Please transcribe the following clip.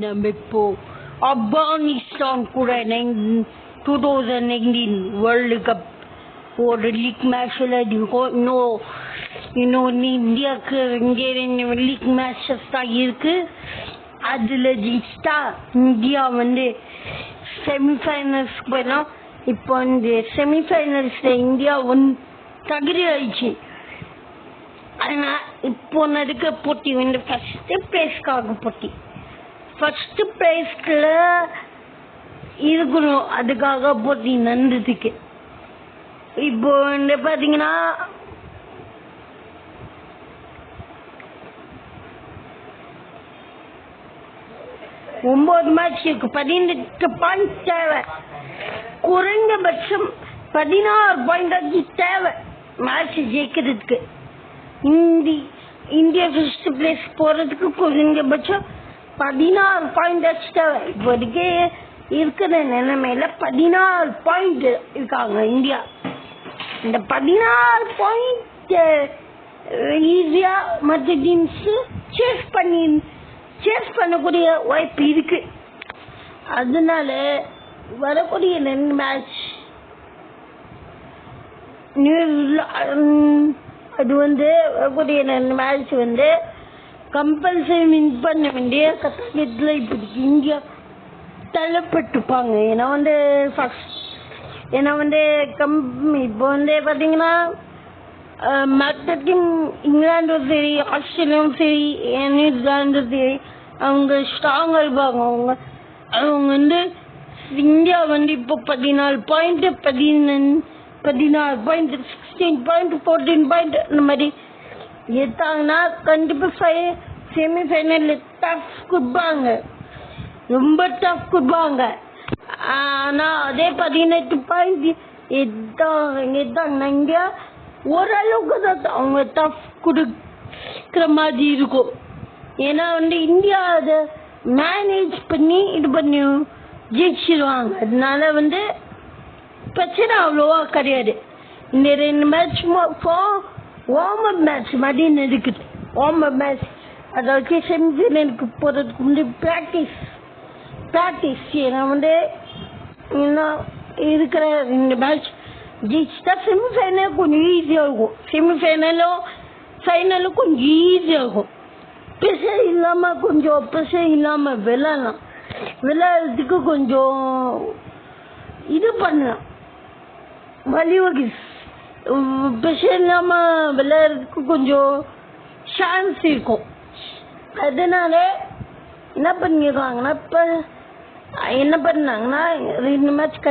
நம்ம இப்போ ஆப்கானிஸ்தான் கூட 2019 வேர்ல்டு கப் ஒரு லீக் மேட்ச்ல இன்னும் இந்தியாவுக்கு இங்கே லீக் மேட்சஸ் தான் இருக்கு. அதுல ஜெயிச்சிட்டா இந்தியா செமிஃபைனல்ஸ்க்கு போயிடும். இப்போ இந்த செமிஃபைனல்ஸ்ல இந்தியா தகுதி ஆயிடுச்சு. ஆனா இப்போ நடக்க போட்டி ஃபர்ஸ்ட் பிளேஸ்க்காக போட்டி. ஃபர்ஸ்ட் பிளேஸ்ல இருக்கணும், அதுக்காக போட்டி நடந்ததுக்கு. இப்போ பாத்தீங்கன்னா ஒன்பது மேட்ச் இருக்கு, 18 பாயிண்ட் தேவை. குறைந்தபட்சம் 16 பாயிண்ட் தேவை மேட்ச் ஜெயிக்கிறதுக்கு. இந்தியா ஃபர்ஸ்ட் பிளேஸ் போறதுக்கு குறைந்தபட்சம் 16 பாயிண்ட் தேவை. இப்போதைக்கு இருக்கிற நிலைமையில 16 பாயிண்ட் இருக்காங்க இந்தியா. இந்த 16 பாயிண்ட் ஈஸியா மற்ற டீம்ஸ் சேஸ் பண்ணக்கூடிய வாய்ப்பு இருக்கு. அதனால வரக்கூடிய 2 மேட்ச் அது வரக்கூடிய 2 மேட்ச் கம்பல்சரி வின் பண்ண வேண்டிய கட்டாயத்துல இப்போதைக்கு இந்தியா தள்ளப்பட்டுப்பாங்க. ஏன்னா இப்போ பாத்தீங்கன்னா மற்ற டீம் இங்கிலாண்டும் சரி, ஆஸ்திரேலியாவும் சரி, நியூசிலாண்டும் சரி, அவங்க ஸ்ட்ராங்கா இருப்பாங்க. அவங்க இந்தியா இப்போ 14 பாயிண்ட் 16 பாயிண்ட் 16 பாயிண்ட் 14 பாயிண்ட் இந்த மாதிரி எடுத்தாங்கன்னா கண்டிப்பா செமிஃபைனல் டஃப் கொடுப்பாங்க, ரொம்ப டஃப் கொடுப்பாங்க. ஆனா அதே 18 பாயிண்ட் எடுத்தாங்கன்னா இந்தியா ஓரளவுக்கு தான் அவங்க டஃப் கொடுக்கிற மாதிரி இருக்கும். ஏன்னா இந்தியா அதை மேனேஜ் பண்ணி ஜெயிச்சிருவாங்க. அதனால பிரச்சனை அவ்வளோவா கிடையாது. இந்த 2 மேட்ச் வார்ம் அப் மேட்ச் மாதிரி இருக்குது. வார்ம் அப் மேட்ச், அதாவது செமிஃபைனலுக்கு போறதுக்கு பிராக்டிஸ். ஏன்னா இன்னும் இருக்கிற 2 மேட்ச் ஜெயிச்சுட்டா செமிஃபைனல் கொஞ்சம் ஈஸியா இருக்கும். செமிஃபைனலும் ஃபைனலும் கொஞ்சம் ஈஸியா இருக்கும். ப்ரெஷர் இல்லாம விளையாடுறதுக்கு கொஞ்சம் இது பண்ணலாம், வழிவகை. ப்ரெஷர் இல்லாம விளையாடுறதுக்கு கொஞ்சம் சான்ஸ் இருக்கும். அதனால என்ன பண்ணாங்கன்னா 2 மேட்ச்